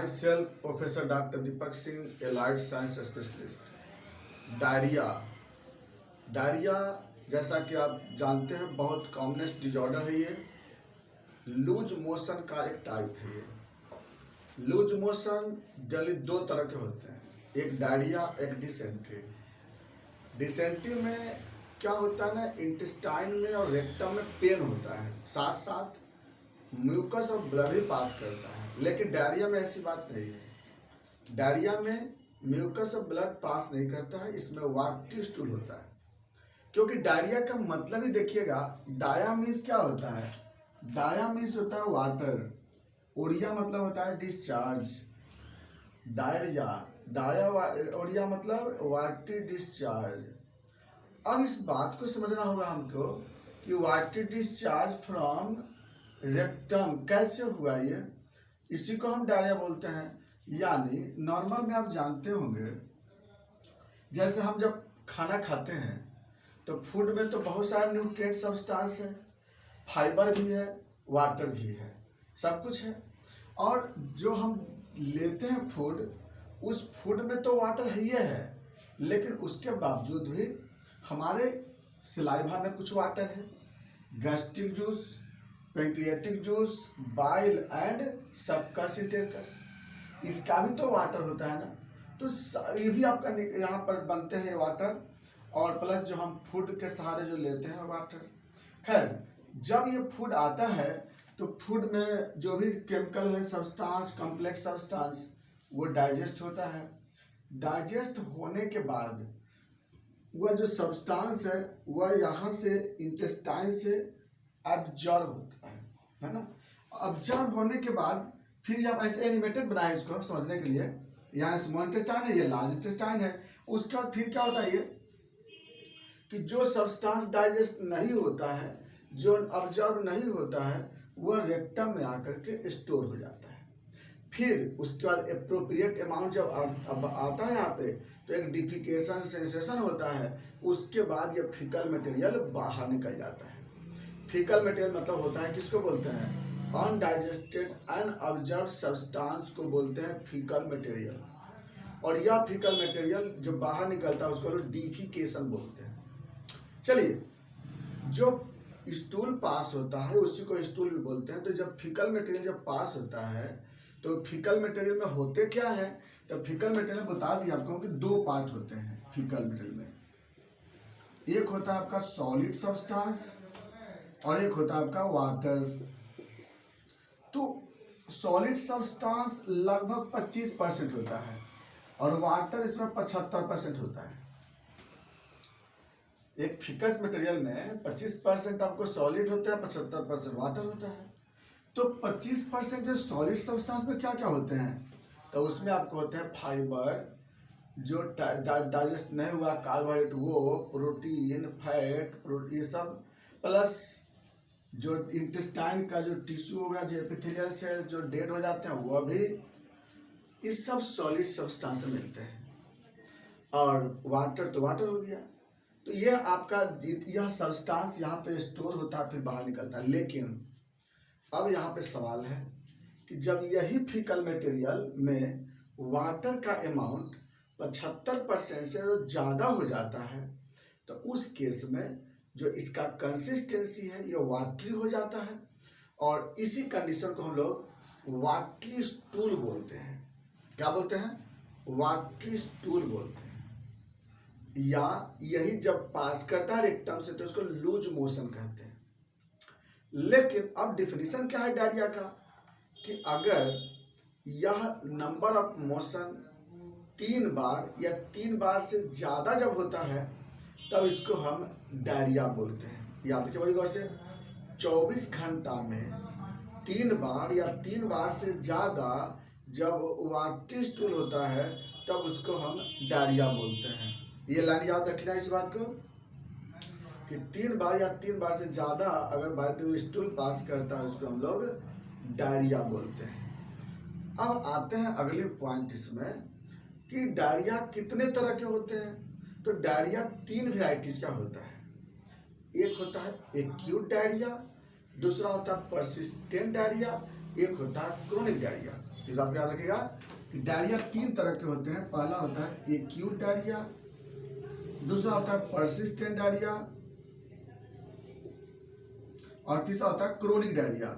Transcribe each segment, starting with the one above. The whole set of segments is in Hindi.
Myself, Professor Dr. Deepak Singh, Allied Science Specialist. Diarrhoea diarrhoea जैसा कि आप जानते हैं बहुत कॉमनेस्ट डिजॉर्डर है ये। लूज मोशन का एक टाइप है ये। लूज मोशन जनरली दो तरह के होते हैं, एक डायरिया, एक डिसेंट्री। डिसेंट्री में क्या होता है ना, इंटेस्टाइन में और रेक्टम में पेन होता है, साथ साथ म्यूकस और ब्लड भी पास करता है। लेकिन डायरिया में ऐसी बात नहीं है। डायरिया में म्यूकस और ब्लड पास नहीं करता है, इसमें वाटरी स्टूल होता है। क्योंकि डायरिया का मतलब ही देखिएगा, डाया मीन्स क्या होता है, डाया मीन्स होता है वाटर, ओडिया मतलब होता है डिस्चार्ज। डायरिया डाया ओडिया मतलब वाटरी डिस्चार्ज। अब इस बात को समझना होगा हमको कि वाटरी डिस्चार्ज फ्रॉम रेक्टम कैसे हुआ ये, इसी को हम डायरिया बोलते हैं। यानी नॉर्मल में आप जानते होंगे, जैसे हम जब खाना खाते हैं तो फूड में तो बहुत सारे न्यूट्रिएंट सब्सटेंस है, फाइबर भी है, वाटर भी है, सब कुछ है। और जो हम लेते हैं फूड, उस फूड में तो वाटर ही है, लेकिन उसके बावजूद भी हमारे सलाइवा में कुछ वाटर है। Gastric juice, pancreatic juice, bile and succus entericus, इसका भी तो वाटर होता है ना। तो ये भी आपका यहाँ पर बनते हैं वाटर, और प्लस जो हम फूड के सहारे जो लेते हैं वाटर। खैर, जब ये फूड आता है तो फूड में जो भी केमिकल है, सब्सटेंस, कॉम्प्लेक्स सब्सटेंस, वो डाइजेस्ट होता है। डाइजेस्ट होने के बाद वह जो सब्सटेंस है वह यहाँ से इंटेस्टाइन से एब्जॉर्ब होता है ना। एब्जॉर्ब होने के बाद फिर जब ऐसे एनिमेटेड बनाए इसको समझने के लिए, यहाँ स्मॉल इंटेस्टाइन है, ये लार्ज इंटेस्टाइन है। उसके बाद फिर क्या होता है ये कि जो सब्सटेंस डाइजेस्ट नहीं होता है, जो एब्जॉर्ब नहीं होता है, वह रेक्टम में आकर के स्टोर हो जाता है। फिर उसके बाद एप्रोप्रिएट अमाउंट जब आता है यहाँ पे, तो एक डिफिकेशन सेंसेशन होता है। उसके बाद ये फीकल मटेरियल बाहर निकल जाता है। फीकल मटेरियल मतलब होता है, किसको बोलते हैं, अनडाइजेस्टेड अनअब्जॉर्ब सब्सटेंस को बोलते हैं फीकल मटेरियल। और यह फीकल मटेरियल जो बाहर निकलता है उसको लोग डिफिकेशन बोलते हैं। चलिए, जो स्टूल पास होता है उसी को स्टूल भी बोलते हैं। तो जब फीकल मटेरियल जब पास होता है तो फीकल मटेरियल में होते क्या है, तो फीकल मटेरियल बता दिया आपको कि दो पार्ट होते हैं फीकल मटेरियल में। एक होता है आपका सॉलिड सब्सटेंस और एक होता है आपका वाटर। तो सॉलिड सब्सटेंस लगभग 25% होता है और वाटर इसमें 75% होता है। एक फिकस मटेरियल में 25% आपको सॉलिड होता है, 75% वाटर होता है। तो 25% जो सॉलिड सब्सटेंस में क्या क्या होते हैं, तो उसमें आपको होते हैं फाइबर, जो डाइजेस्ट नहीं हुआ कार्बोहाइड्रेट वो, प्रोटीन, फैट, ये सब, प्लस जो इंटेस्टाइन का जो टिश्यू होगा, जो एपिथेलियल सेल जो डेड हो जाते हैं वह भी, इस सब सॉलिड सब्सटेंस में मिलते हैं। और वाटर तो वाटर हो गया। तो यह आपका यह सब्सटेंस यहाँ पे स्टोर होता है, फिर बाहर निकलता है। लेकिन अब यहाँ पे सवाल है कि जब यही फीकल मटेरियल में वाटर का अमाउंट 75% से ज़्यादा हो जाता है, तो उस केस में जो इसका कंसिस्टेंसी है ये वाटरी हो जाता है। और इसी कंडीशन को हम लोग वाटरी स्टूल बोलते हैं। क्या बोलते हैं, वाटरी स्टूल बोलते हैं। या यही जब पास करता है रेक्टम से तो इसको लूज मोशन कहते हैं। लेकिन अब डिफिनीशन क्या है डायरिया का, कि अगर यह नंबर ऑफ मोशन 3 बार या 3 बार से ज़्यादा जब होता है तब इसको हम डायरिया बोलते हैं। याद रखिए बड़ी गौर से, 24 घंटा में 3 बार या 3 बार से ज़्यादा जब वाटरी स्टूल होता है तब उसको हम डायरिया बोलते हैं। ये लाइन याद रखना इस बात को कि 3 बार या 3 बार से ज़्यादा अगर बाय स्टूल पास करता है उसको हम लोग डायरिया बोलते हैं। अब आते हैं अगले पॉइंट इसमें कि डायरिया कितने तरह के होते हैं। तो डायरिया 3 वेराइटीज का होता है। एक होता है एक्यूट डायरिया, दूसरा होता है परसिस्टेंट डायरिया, एक होता है क्रोनिक डायरिया। इस बात का याद रखिएगा कि डायरिया 3 तरह के होते हैं। पहला होता है एक्यूट डायरिया, दूसरा होता है परसिस्टेंट डायरिया, और तीसरा होता है क्रोनिक डायरिया।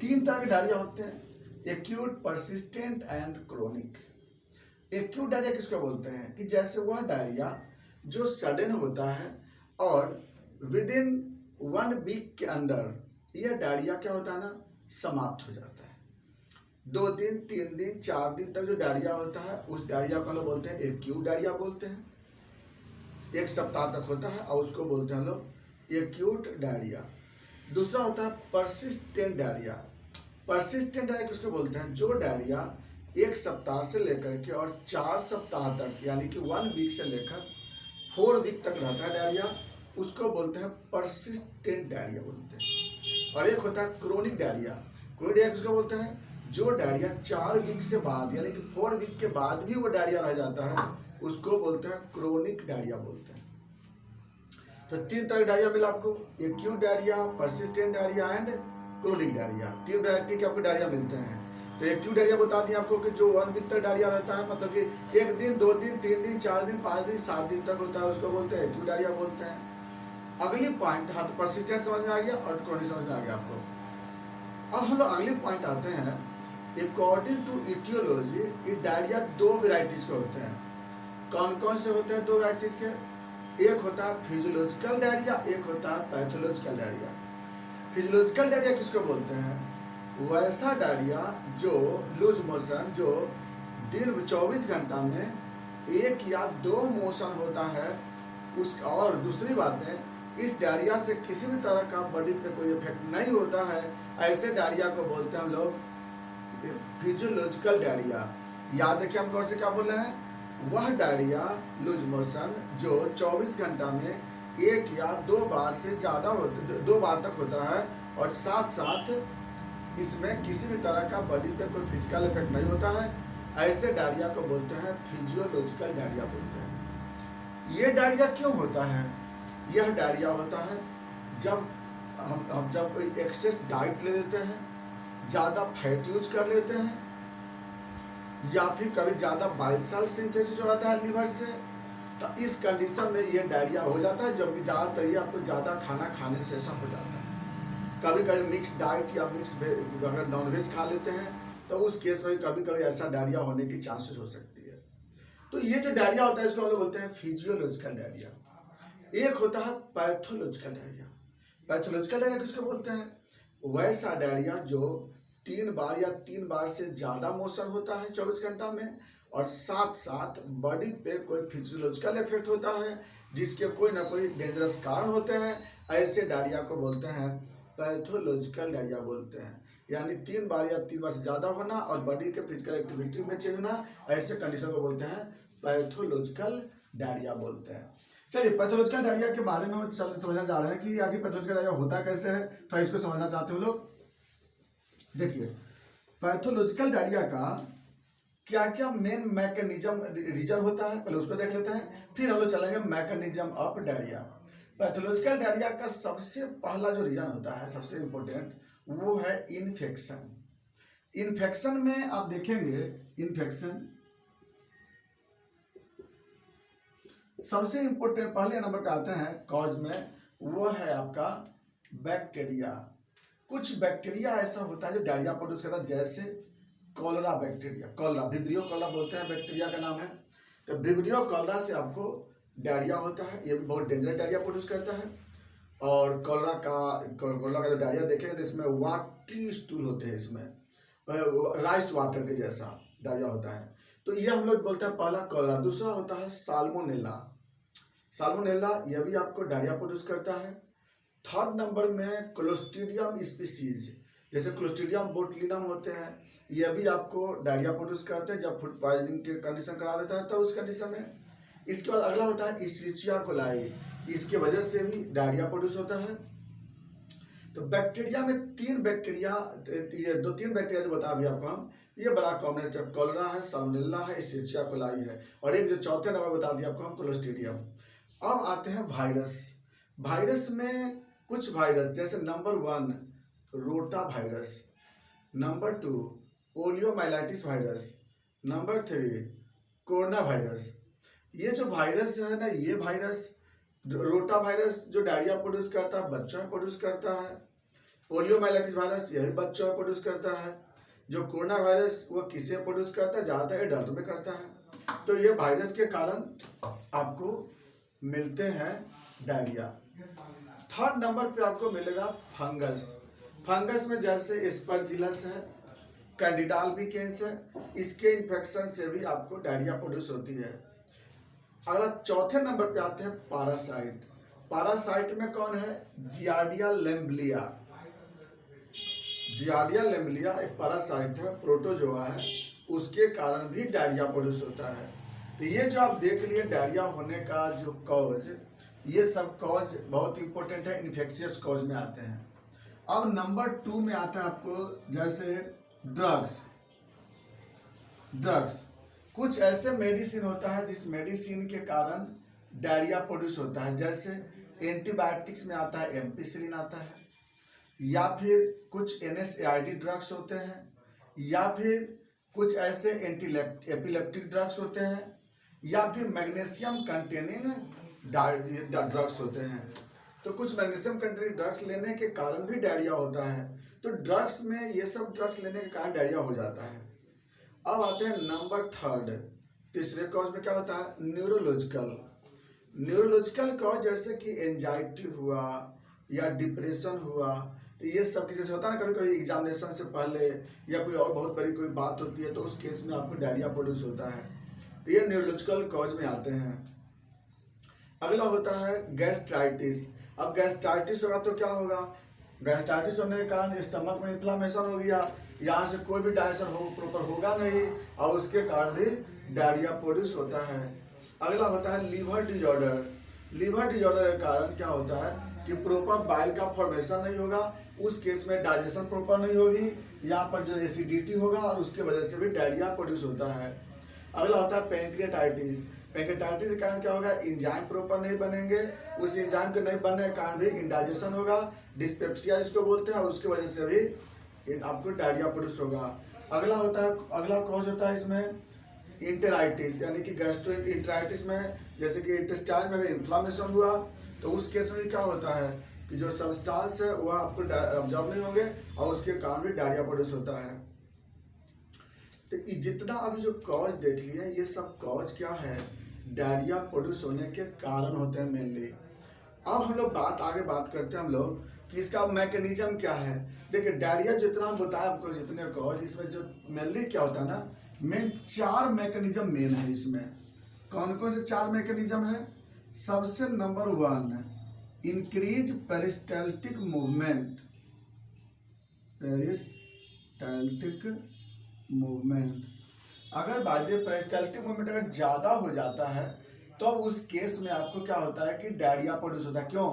3 तरह के डायरिया होते हैं, acute, persistent and chronic. Acute diarrhoea किसको बोलते हैं कि जैसे वह डायरिया जो सडन होता है और विद इन 1 वीक के अंदर यह डायरिया क्या होता है ना, समाप्त हो जाता है। 2 दिन, 3 दिन, 4 दिन तक जो डायरिया होता है उस डायरिया को हम लोग बोलते हैं एक्यूट डायरिया बोलते हैं। 1 सप्ताह तक होता है और उसको बोलते हैं हम लोग एक्यूट डायरिया। दूसरा होता है परसिस्टेंट डायरिया। परसिस्टेंट डायरिया किसको बोलते हैं, जो डायरिया 1 सप्ताह से लेकर के और 4 सप्ताह तक यानी कि 1 वीक से लेकर 4 वीक तक रहता है डायरिया, उसको बोलते हैं परसिस्टेंट डायरिया बोलते हैं। और एक होता है क्रोनिक डायरिया। क्रोनिक डायरिया किसको बोलते हैं, जो डायरिया 4 वीक से बाद यानी कि 4 वीक के बाद भी वो डायरिया रह जाता है, उसको बोलते हैं क्रोनिक डायरिया बोलते हैं। तो 3 तरह के डायरिया मिला आपको, acute diarrhoea, persistent diarrhoea and chronic diarrhoea. 3 variety के आपको डायरिया मिलते हैं। तो एक्यूट डायरिया बता दिया आपको कि जो 1 वीक तक डायरिया रहता है, मतलब कि 1 दिन, 2 दिन, 3 दिन, 4 दिन, 5 दिन, 7 दिन तक होता है, उसको बोलते हैं एक्यूट डायरिया बोलते हैं। अगली पॉइंट, हाँ तो परसिस्टेंट समझ में आ गया और क्रोनिक समझ में आ गया आपको। अब हम लोग अगले पॉइंट आते हैं। अकॉर्डिंग टू इटियोलॉजी ये डायरिया 2 वेराइटीज के होते हैं। कौन कौन से होते हैं 2 वेराइटीज के, एक होता है फिजियोलॉजिकल डायरिया, एक होता है पैथोलॉजिकल डायरिया। फिजियोलॉजिकल डायरिया किसको बोलते हैं, वैसा डायरिया जो लूज मोशन, जो दिन 24 घंटा में 1 या 2 मोशन होता है उस। और दूसरी बात है, इस डायरिया से किसी भी तरह का बॉडी पे कोई इफेक्ट नहीं होता है, ऐसे डायरिया को बोलते हैं हम लोग फिजियोलॉजिकल डायरिया। याद रखिए हम कौन से क्या बोल रहे हैं, वह डायरिया लूज मोशन जो 24 घंटा में 1 या 2 बार से ज़्यादा होता, 2 बार तक होता है, और साथ साथ इसमें किसी भी तरह का बॉडी पे कोई फिजिकल इफेक्ट नहीं होता है, ऐसे डायरिया को बोलते हैं फिजियोलॉजिकल डायरिया बोलते हैं। ये डायरिया क्यों होता है, यह डायरिया होता है जब हम जब कोई एक्सेस डाइट ले लेते हैं, ज़्यादा फैट यूज कर लेते हैं, या फिर कभी ज़्यादा बाइल साल्ट सिंथेसिस हो जाता है लीवर से, तो इस कंडीशन में ये डायरिया हो जाता है। जबकि ज़्यादातर ये आपको ज़्यादा खाना खाने से ऐसा हो जाता है। कभी कभी मिक्स डाइट या मिक्स अगर नॉनवेज खा लेते हैं तो उस केस में कभी कभी ऐसा डायरिया होने की चांसेस हो सकती है। तो ये जो डायरिया होता है इसको हम लोग बोलते हैं फिजियोलॉजिकल डायरिया। एक होता है पैथोलॉजिकल डायरिया। पैथोलॉजिकल डायरिया किसको बोलते हैं, वैसा डायरिया जो 3 बार या 3 बार से ज़्यादा मोशन होता है 24 घंटा में, और साथ साथ बॉडी पे कोई फिजियोलॉजिकल इफेक्ट होता है जिसके कोई ना कोई डेंजरस कारण होते हैं, ऐसे डायरिया को बोलते हैं पैथोलॉजिकल डायरिया बोलते हैं। यानी 3 बार या 3 बार से ज़्यादा होना और बॉडी के फिजिकल एक्टिविटी में चेंज होना, ऐसे कंडीशन को बोलते हैं पैथोलॉजिकल डायरिया बोलते हैं। चलिए पैथोलॉजिकल डायरिया के बारे में हम समझना चाह रहे हैं कि आगे पैथोलॉजिकल डायरिया होता कैसे है, तो इसको समझना चाहते हैं लोग। देखिए पैथोलॉजिकल डायरिया का क्या क्या मेन मैकेनिज्म रीजन होता है, पहले उसको देख लेते हैं, फिर हम लोग चलेंगे mechanism of diarrhoea. Pathological diarrhoea का सबसे पहला जो रीजन होता है, सबसे इंपॉर्टेंट, वो है इन्फेक्शन। इन्फेक्शन में आप देखेंगे, इन्फेक्शन सबसे इंपॉर्टेंट पहले नंबर पे आते हैं कॉज में, वो है आपका बैक्टीरिया। कुछ बैक्टीरिया ऐसा होता है जो डायरिया प्रोड्यूस करता है, जैसे cholera bacteria, cholera, vibrio cholera बोलते हैं, बैक्टीरिया का नाम है। तो विब्रियो कॉलरा से आपको डायरिया होता है, ये भी बहुत डेंजरस डायरिया प्रोड्यूस करता है। और कॉलरा का जो डायरिया देखेंगे तो इसमें वाटरी स्टूल होते हैं, इसमें राइस वाटर के जैसा डायरिया होता है। तो ये हम लोग बोलते हैं पहला कॉलरा। दूसरा होता है साल्मोनेला। साल्मोनेला यह भी आपको डायरिया प्रोड्यूस करता है। थर्ड नंबर में क्लोस्ट्रीडियम स्पीसीज, जैसे क्लोस्ट्रीडियम बोटुलिनम होते हैं, यह भी आपको डायरिया प्रोड्यूस करते हैं जब फूड पॉइजनिंग के कंडीशन करा देता है, तो उस कंडीशन में। इसके बाद अगला होता है इश्चरिचिया कोलाई, इसके वजह से भी डायरिया प्रोड्यूस होता है। तो बैक्टीरिया में 3 बैक्टीरिया, ये 2-3 बैक्टीरिया जो बता अभी आपको हम, ये बड़ा कॉमन है, कॉलरा है, साल्मोनेला है, इश्चरिचिया कोलाई है, और एक जो चौथे नंबर बता दिया आपको हम, क्लोस्ट्रीडियम। अब आते हैं वायरस। वायरस में कुछ वायरस, जैसे number 1 rota virus, number 2 poliomyelitis virus, number 3 corona virus. ये जो वायरस है ना, ये वायरस रोटा वायरस जो डायरिया प्रोड्यूस करता है बच्चों में प्रोड्यूस करता है, पोलियोमाइलाइटिस वायरस यही बच्चों में प्रोड्यूस करता है, जो कोरोना वायरस वो किसे प्रोड्यूस करता है, ज़्यादातर एडल्ट में करता है। तो ये वायरस के कारण आपको मिलते हैं डायरिया। थर्ड नंबर पे आपको मिलेगा फंगस। फंगस में जैसे एस्परजिलस है, कैंडिडा अल्बिकेंस है, इसके इन्फेक्शन से भी आपको डायरिया प्रोड्यूस होती है। अगला चौथे नंबर पे आते हैं पैरासाइट। पैरासाइट में कौन है, जियार्डिया लेम्बलिया। जियार्डिया लेम्बलिया एक पैरासाइट है, प्रोटोजोआ है, उसके कारण भी डायरिया प्रोड्यूस होता है। तो ये जो आप देख लिए डायरिया होने का जो कॉज, ये सब कॉज बहुत इंपॉर्टेंट है, इन्फेक्शियस कॉज में आते हैं। अब नंबर 2 में आता है आपको जैसे ड्रग्स। कुछ ऐसे मेडिसिन होता है जिस मेडिसिन के कारण डायरिया प्रोड्यूस होता है, जैसे एंटीबायोटिक्स में आता है एम्पिसिलिन आता है, या फिर कुछ NSAID ड्रग्स होते हैं, या फिर कुछ ऐसे एपिलेप्टिक ड्रग्स होते हैं, या फिर मैग्नीशियम कंटेनिंग ड्रग्स होते हैं। तो कुछ मैग्नीशियम कंटेनिंग ड्रग्स लेने के कारण भी डायरिया होता है। तो ड्रग्स में ये सब ड्रग्स लेने के कारण डायरिया हो जाता है। अब आते हैं नंबर 3, तीसरे कॉज में क्या होता है, न्यूरोलॉजिकल कॉज, जैसे कि एंजाइटी हुआ या डिप्रेशन हुआ। तो ये सब की जैसे होता है ना, कभी कभी एग्जामिनेशन से पहले या कोई और बहुत बड़ी कोई बात होती है तो उस केस में आपको डायरिया प्रोड्यूस होता है। तो ये न्यूरोलॉजिकल कॉज में आते हैं। अगला होता है गैस्ट्राइटिस। अब गैस्ट्राइटिस होगा तो क्या होगा, गैस्ट्राइटिस होने के कारण स्टमक में इन्फ्लामेशन हो गया, यहाँ से कोई भी डाइजेशन प्रॉपर होगा नहीं और उसके कारण भी डायरिया प्रोड्यूस होता है। अगला होता है लीवर डिजॉर्डर। लीवर डिजॉर्डर के कारण क्या होता है कि प्रॉपर बाइल का फॉर्मेशन नहीं होगा, उस केस में डाइजेशन प्रॉपर नहीं होगी, यहाँ पर जो एसिडिटी होगा और उसके वजह से भी डायरिया प्रोड्यूस होता है। अगला होता है पैंक्रियाटाइटिस। पैंक्रियाटाइटिस के कारण क्या होगा, एंजाइम प्रॉपर नहीं बनेंगे, उस एंजाइम के नहीं बनने के कारण भी इंडाइजेशन होगा, डिस्पेप्सिया जिसको बोलते हैं, उसकी वजह से भी आपको डायरिया प्रोड्यूस होगा। अगला कॉज होता है इसमें इंटेराइटिस, यानी कि गैस्ट्रोइंटेराइटिस में, जैसे कि इंटेस्टाइन में इन्फ्लामेशन हुआ तो उस केस में क्या होता है कि जो सब्सटेंस है वह आपको अब्जॉर्ब नहीं होंगे और उसके कारण भी डायरिया प्रोड्यूस होता है। तो जितना अभी जो कॉज देख लिए, ये सब कॉज क्या है, डायरिया प्रोड्यूस होने के कारण होते हैं मेनली। अब हम लोग आगे बात करते हैं हम लोग कि इसका मैकेनिज्म क्या है। देखिए डायरिया जितना हम बताया आपको, जितने कॉज, इसमें जो मेनली क्या होता है ना, मेन 4 मैकेनिज्म मेन है इसमें। कौन कौन से 4 मैकेनिज्म है, सबसे number 1 increase peristaltic movement. Peristaltic movement, अगर बाध्य पेरिस्टाल्टिक मूवमेंट अगर ज़्यादा हो जाता है तो अब उस केस में आपको क्या होता है कि डायरिया प्रोड्यूस होता है। क्यों,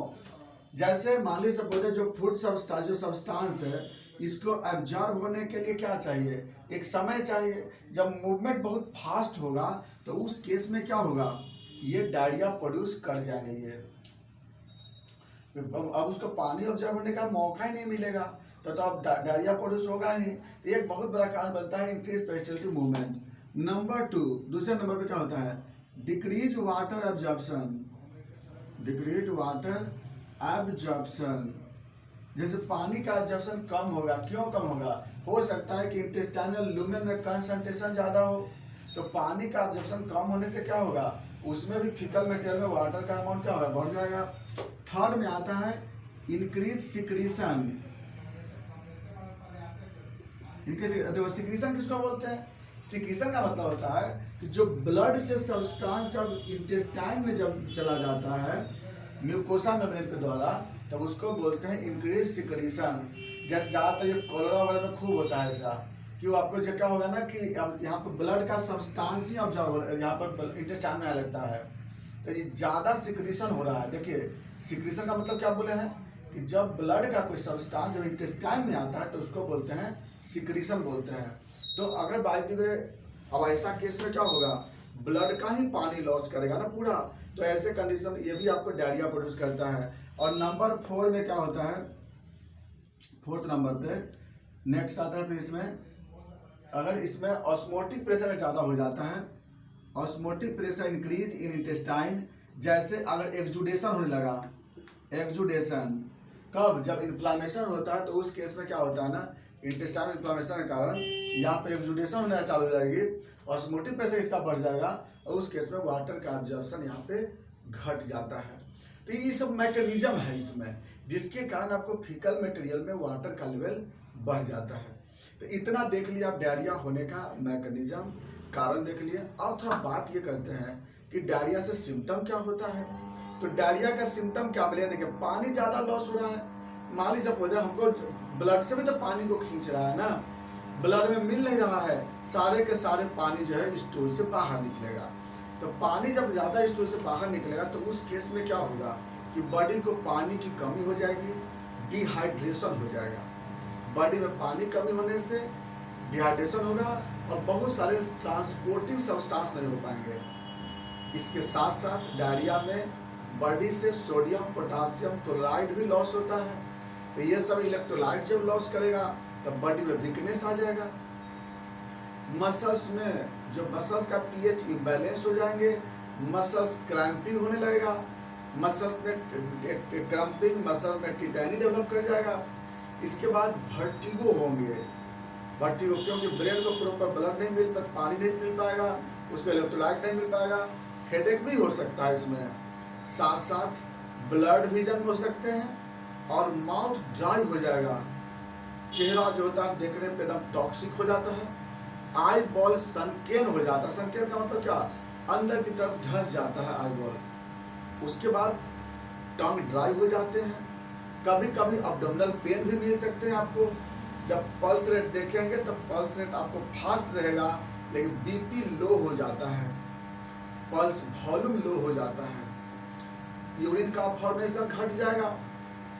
जैसे मान लीजिए सपोज जो फूड सब्सटेंस है, इसको एब्जॉर्ब होने के लिए क्या चाहिए, एक समय चाहिए। जब मूवमेंट बहुत फास्ट होगा तो उस केस में क्या होगा, ये डायरिया प्रोड्यूस कर जाएंगे ये, अब उसको पानी ऑब्जर्व होने का मौका ही नहीं मिलेगा तो अब डायरिया प्रोड्यूस होगा ही। एक बहुत बड़ा कारण बनता है इंक्रीज पेरिस्टाल्टिक मूवमेंट। नंबर 2, दूसरे नंबर पे क्या होता है, decrease water absorption. Decrease water absorption, जैसे पानी का एब्जॉर्प्शन कम होगा। क्यों कम होगा, हो सकता है कि इंटेस्टाइनल लुमेन में कंसंट्रेशन ज़्यादा हो, तो पानी का एब्जॉर्प्शन कम होने से क्या होगा, उसमें भी फीकल मटेरियल में वाटर का अमाउंट क्या होगा, बढ़ जाएगा। थर्ड में आता है इंक्रीज सिक्रीशन। देखो सिक्रीशन किसको बोलते हैं, सिक्रीशन का मतलब होता है कि जो ब्लड से सब्सटेंस जब इंटेस्टाइन में जब चला जाता है म्यूकोसा मेम्ब्रेन के द्वारा, तब उसको बोलते हैं इंक्रीज सिक्रीशन। जैसे ज़्यादातर ये कोलेरा वगैरह में खूब होता है ऐसा, कि आपको जो क्या होगा ना कि अब यहाँ पर ब्लड का सब्सटेंस ही ऑब्जर्व यहाँ पर इंटेस्टाइन में आने लगता है, तो ये ज़्यादा सिक्रीशन हो रहा है। देखिए सिक्रीशन का मतलब क्या बोले हैं कि जब ब्लड का कोई सब्सटेंस जब इंटेस्टाइन में आता है तो उसको बोलते हैं सिक्रीशन बोलते हैं। तो अगर बाय द वे अब ऐसा केस में क्या होगा, ब्लड का ही पानी लॉस करेगा ना पूरा, तो ऐसे कंडीशन ये भी आपको डायरिया प्रोड्यूस करता है। और नंबर 4 में क्या होता है, 4th नंबर पे नेक्स्ट आता है फिर इसमें, अगर इसमें ऑस्मोटिक प्रेशर ज़्यादा हो जाता है, osmotic pressure increase in intestine, जैसे अगर एक्जुडेशन होने लगा, एक्जुडेशन कब, जब इन्फ्लामेशन होता है तो उस केस में क्या होता है ना, इंटेस्टाइन इन्फ्लामेशन के कारण यहाँ पे एक्जुडेशन होना चालू हो जाएगी, ऑस्मोटिक प्रेशर इसका बढ़ जाएगा और उस केस में वाटर का एब्जॉर्प्शन यहाँ पे घट जाता है। तो ये सब मैकेनिज्म है इसमें, जिसके कारण आपको फीकल मटेरियल में वाटर का लेवल बढ़ जाता है। तो इतना देख लिया आप डायरिया होने का मैकेनिज्म, कारण देख लिए। अब थोड़ा बात ये करते हैं कि डायरिया से सिम्टम क्या होता है। तो डायरिया का सिम्टम क्या मिलेगा, देखिए पानी ज़्यादा लॉस हो रहा है, मान लीजिए सपोज हमको ब्लड से भी तो पानी को खींच रहा है ना, ब्लड में मिल नहीं रहा है, सारे के सारे पानी जो है स्टूल से बाहर निकलेगा। तो पानी जब ज़्यादा स्टूल से बाहर निकलेगा तो उस केस में क्या होगा कि बॉडी को पानी की कमी हो जाएगी, डिहाइड्रेशन हो जाएगा। बॉडी में पानी कमी होने से डिहाइड्रेशन होगा और बहुत सारे ट्रांसपोर्टिंग सब्सटेंस नहीं हो पाएंगे। इसके साथ साथ डायरिया में बॉडी से सोडियम, पोटासियम, क्लोराइड भी लॉस होता है। तो ये सब इलेक्ट्रोलाइट जब लॉस करेगा तब बॉडी में वीकनेस आ जाएगा। मसल्स में जो मसल्स का पीएच इम्बैलेंस हो जाएंगे, मसल्स क्रैम्पिंग होने लगेगा, मसल्स में क्रैम्पिंग, मसल में टिटैनी डेवलप कर जाएगा। इसके बाद वर्टिगो होंगे, वर्टिगो क्योंकि ब्रेन को प्रॉपर ब्लड नहीं मिल, पानी नहीं मिल पाएगा, उसको इलेक्ट्रोलाइट नहीं मिल पाएगा, हेडेक भी हो सकता है इसमें। साथ साथ ब्लड विजन हो सकते हैं और माउथ ड्राई हो जाएगा, चेहरा जो होता है देखने पे एकदम टॉक्सिक हो जाता है, आई बॉल सनकेन हो जाता है। सनकेन का मतलब क्या, अंदर की तरफ धंस जाता है आई बॉल। उसके बाद टंग ड्राई हो जाते हैं, कभी कभी अब्डोमिनल पेन भी मिल सकते हैं आपको। जब पल्स रेट देखेंगे तो पल्स रेट आपको फास्ट रहेगा, लेकिन बीपी लो हो जाता है, पल्स वॉल्यूम लो हो जाता है, यूरिन का फॉर्मेशन घट जाएगा,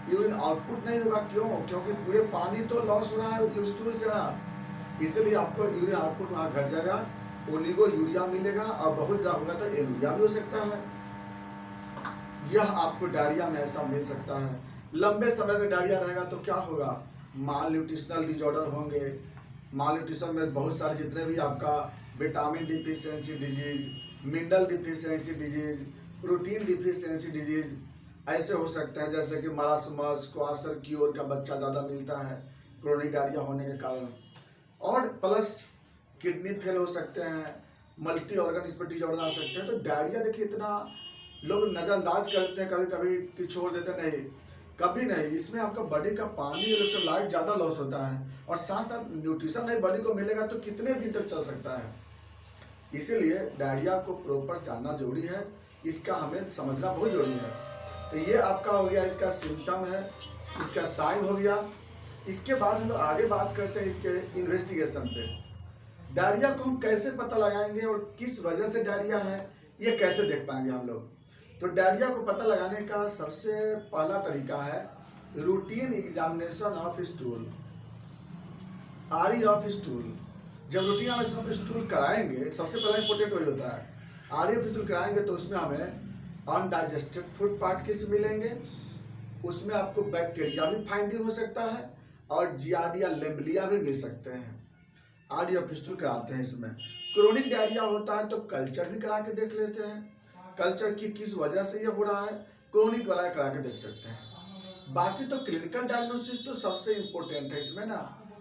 यूरिन आउटपुट नहीं होगा। क्यों, क्योंकि पूरे पानी तो लॉस हो रहा है स्टूल से ना, इसलिए आपको यूरिन आउटपुट वहाँ घट जाएगा, ओलिगो यूरिया मिलेगा और बहुत ज़्यादा होगा तो एनुरिया भी हो सकता है। यह आपको डायरिया में ऐसा मिल सकता है। लंबे समय में डायरिया रहेगा तो क्या होगा, माल न्यूट्रिशनल डिजॉर्डर होंगे। माल न्यूट्रिशन में बहुत सारे जितने भी आपका vitamin deficiency disease, mineral deficiency disease, protein deficiency disease ऐसे हो सकते हैं, जैसे कि मरासमस, क्वाशर क्योर का बच्चा ज़्यादा मिलता है क्रोनिक डायरिया होने के कारण। और प्लस किडनी फेल हो सकते हैं, मल्टी ऑर्गन इस पर डिजॉर्डर आ सकते हैं। तो डायरिया देखिए इतना लोग नज़रअंदाज करते हैं कभी कभी कि छोड़ देते, नहीं कभी नहीं। इसमें आपका बॉडी का पानी, इलेक्ट्रोलाइट ज़्यादा लॉस होता है और साथ साथ न्यूट्रिशन नहीं बॉडी को मिलेगा तो कितने दिन तक चल सकता है। इसीलिए डायरिया को प्रॉपर जानना जरूरी है, इसका हमें समझना बहुत जरूरी है। तो ये आपका हो गया, इसका सिम्टम है, इसका साइन हो गया। इसके बाद हम लोग आगे बात करते हैं इसके इन्वेस्टिगेशन पे। डायरिया को हम कैसे पता लगाएंगे और किस वजह से डायरिया है ये कैसे देख पाएंगे हम लोग। तो डायरिया को पता लगाने का सबसे पहला तरीका है routine examination of stool, RE of stool. जब रूटीन एग्जामिनेशन ऑफ स्टूल कराएंगे, सबसे पहला इंपॉर्टेंट वही होता है, आरई ऑफ स्टूल कराएंगे तो उसमें हमें अनडाइजेस्टेड फूड पार्टिकल्स मिलेंगे, उसमें आपको बैक्टीरिया भी फाइंडिंग हो सकता है और जियार्डिया लेम्बलिया भी मिल सकते हैं। आरई ऑफ स्टूल कराते हैं। इसमें क्रोनिक डायरिया होता है तो कल्चर भी करा के देख लेते हैं, कल्चर की किस वजह से ये हो रहा है, क्रोनिक वाला करा के देख सकते हैं। बाकी तो क्लिनिकल डायग्नोसिस तो सबसे इम्पोर्टेंट है इसमें ना।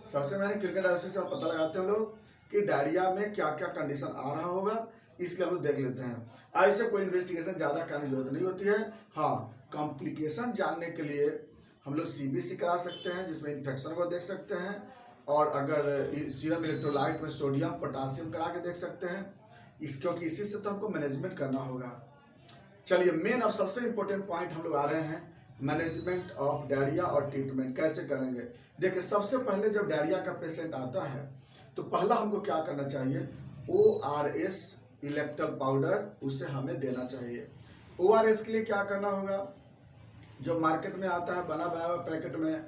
सबसे पहले क्लिनिकल डायग्नोसिस से पता लगाते हैं लोग कि डायरिया में क्या क्या कंडीशन आ रहा होगा, इसलिए हम लोग देख लेते हैं। ऐसे कोई इन्वेस्टिगेशन ज़्यादा करने की जरूरत नहीं होती है। हाँ, कॉम्प्लिकेशन जानने के लिए हम लोग सीबीसी करा सकते हैं, जिसमें इन्फेक्शन को देख सकते हैं, और अगर सीरम इलेक्ट्रोलाइट में सोडियम, पोटासियम करा के देख सकते हैं, क्योंकि इसी से तो हमको मैनेजमेंट करना होगा। चलिए, मेन अब सबसे इम्पोर्टेंट पॉइंट हम लोग आ रहे हैं, मैनेजमेंट ऑफ डायरिया और ट्रीटमेंट कैसे करेंगे। देखिए, सबसे पहले जब डायरिया का पेशेंट आता है तो पहला हमको क्या करना चाहिए, ORS इलेक्ट्रल पाउडर उसे हमें देना चाहिए। ORS के लिए क्या करना होगा, जो मार्केट में आता है बना बनाया हुआ पैकेट में,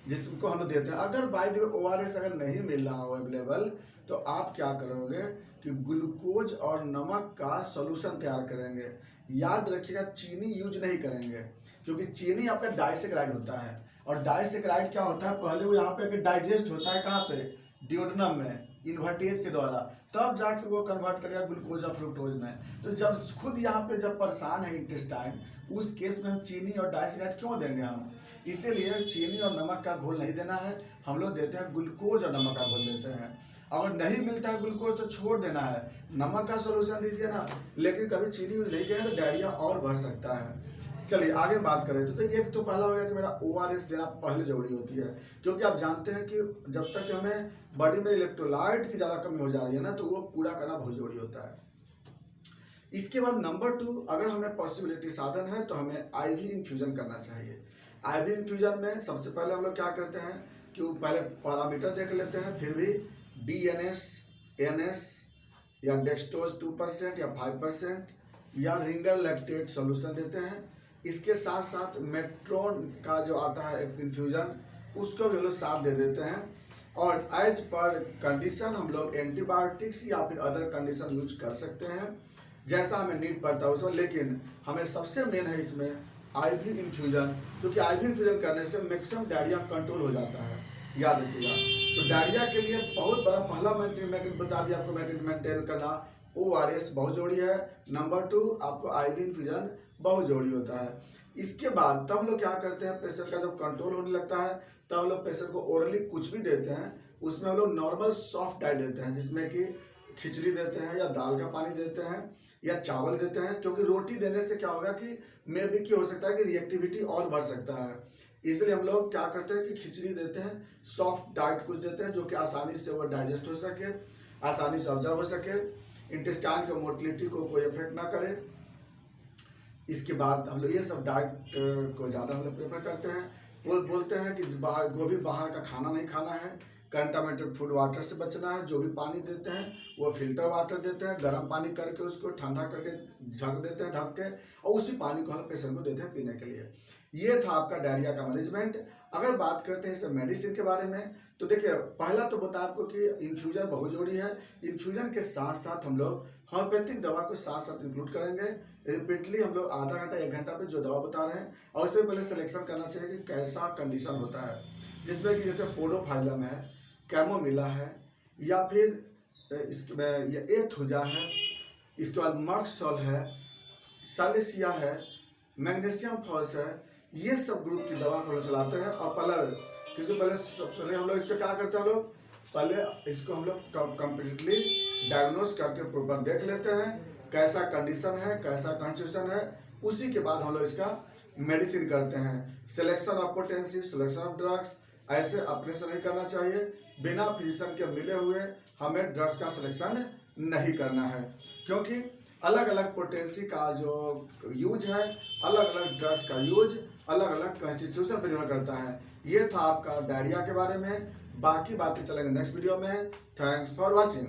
जिसको हम देते हैं। अगर बाय द वे ORS अगर नहीं मिल रहा हो अवेलेबल, तो आप क्या करोगे कि ग्लूकोज और नमक का सॉल्यूशन तैयार करेंगे। याद रखिएगा, चीनी यूज नहीं करेंगे, क्योंकि चीनी आपका डाइसेक्राइड होता है और डाइसेकेराइड क्या होता है, पहले वो यहाँ पे डाइजेस्ट होता है कहाँ पे, डिओडनम में, इन्वर्टेज के द्वारा, तब जाके वो कन्वर्ट करेगा ग्लूकोज और फ्रुक्टोज में। तो जब खुद यहाँ पे जब परेशान है इंटेस्टाइन, उस केस में हम चीनी और डाइसेकेराइड क्यों देंगे हम, इसीलिए चीनी और नमक का घोल नहीं देना है, हम लोग देते हैं ग्लूकोज और नमक का घोल देते हैं। अगर नहीं मिलता है ग्लूकोज तो छोड़ देना है, नमक का सोल्यूशन दीजिए ना, लेकिन कभी चीनी यूज नहीं करें तो डायरिया और बढ़ सकता है। चलिए आगे बात करें तो एक तो पहला हो गया कि मेरा ORS देना पहले जरूरी होती है, क्योंकि आप जानते हैं कि जब तक हमें बॉडी में इलेक्ट्रोलाइट की ज़्यादा कमी हो जा रही है ना, तो वो पूरा करना बहुत जरूरी होता है। इसके बाद नंबर 2, अगर हमें पॉसिबिलिटी साधन है तो हमें IV इन्फ्यूजन करना चाहिए। IV इन्फ्यूजन में सबसे पहले हम लोग क्या करते हैं कि पहले पैरामीटर देख लेते हैं, फिर भी DNS, NS या डेक्सट्रोज 2% या 5% या रिंगर लैक्टेट सोल्यूशन देते हैं। इसके साथ साथ मेट्रोन का जो आता है इन्फ्यूजन, उसको भी हम लोग साथ दे देते हैं। और एज पर कंडीशन हम लोग एंटीबायोटिक्स या फिर अदर कंडीशन यूज कर सकते हैं जैसा हमें नीड पड़ता है उसमें, लेकिन हमें सबसे मेन है इसमें IV इन्फ्यूजन, क्योंकि IV इन्फ्यूजन करने से मैक्सिमम डायरिया कंट्रोल हो जाता है, याद रखिएगा। तो डायरिया के लिए बहुत बड़ा पहला मैकेनिज्म बता दिया आपको, मैकेनिज्म मेंटेन करना ORS बहुत जरूरी है। नंबर 2 आपको IV इन्फ्यूजन बहुत जरूरी होता है। इसके बाद तब हम लोग क्या करते हैं, पेशेंट का जब कंट्रोल होने लगता है तब हम लोग पेशेंट को ओरली कुछ भी देते हैं, उसमें हम लोग नॉर्मल सॉफ्ट डाइट देते हैं, जिसमें कि खिचड़ी देते हैं या दाल का पानी देते हैं या चावल देते हैं, क्योंकि रोटी देने से क्या होगा कि मे भी हो सकता है कि रिएक्टिविटी और बढ़ सकता है। इसलिए हम लोग क्या करते हैं कि खिचड़ी देते हैं, सॉफ्ट डाइट कुछ देते हैं जो कि आसानी से वो डाइजेस्ट हो सके, आसानी से ऑब्जर्व हो सके, इंटेस्टाइन के मोटिलिटी को कोई इफेक्ट ना करे। इसके बाद हम लोग ये सब डाइट को ज़्यादा हम लोग प्रेफर करते हैं। वो बोलते हैं कि गोभी बाहर का खाना नहीं खाना है, कंटामिनेटेड फूड वाटर से बचना है, जो भी पानी देते हैं वो फिल्टर वाटर देते हैं, गर्म पानी करके उसको ठंडा करके ढक देते हैं, ढक के, और उसी पानी को हम पेशेंट को देते हैं पीने के लिए। ये था आपका डायरिया का मैनेजमेंट। अगर बात करते हैं इस मेडिसिन के बारे में, तो देखिए पहला तो बताया आपको कि इन्फ्यूजन बहुत जरूरी है। इन्फ्यूजन के साथ साथ हम लोग होम्योपैथिक दवा को साथ साथ इंक्लूड करेंगे। रिपीटली हम लोग आधा घंटा 1 घंटा पे जो दवा बता रहे हैं, और उससे पहले सिलेक्शन करना चाहिए कि कैसा कंडीशन होता है, जिसमें कि जैसे पोडोफाइलम है, कैमोमिला है, या फिर इसमें ये एथुजा है, इसके बाद मर्कसॉल है, सालिसिया है, मैग्नीशियम फॉस है, ये सब ग्रुप की दवा को चलाते हैं। और पहले हम लोग इसको क्या करते हैं, हम लोग पहले इसको हम लोग कम्प्लीटली डायग्नोस करके प्रॉपर देख लेते हैं कैसा कंडीशन है, कैसा कॉन्स्टिट्यूशन है, उसी के बाद हम लोग इसका मेडिसिन करते हैं। Selection of potency, selection of drugs ऐसे अपने से नहीं करना चाहिए, बिना फिजिशियन के मिले हुए हमें ड्रग्स का सिलेक्शन नहीं करना है, क्योंकि अलग अलग पोटेंसी का जो यूज है, अलग अलग ड्रग्स का यूज अलग अलग कॉन्स्टिट्यूशन पर निर्भर करता है। ये था आपका डायरिया के बारे में, बाकी बातें चलेंगे नेक्स्ट वीडियो में। Thanks for watching.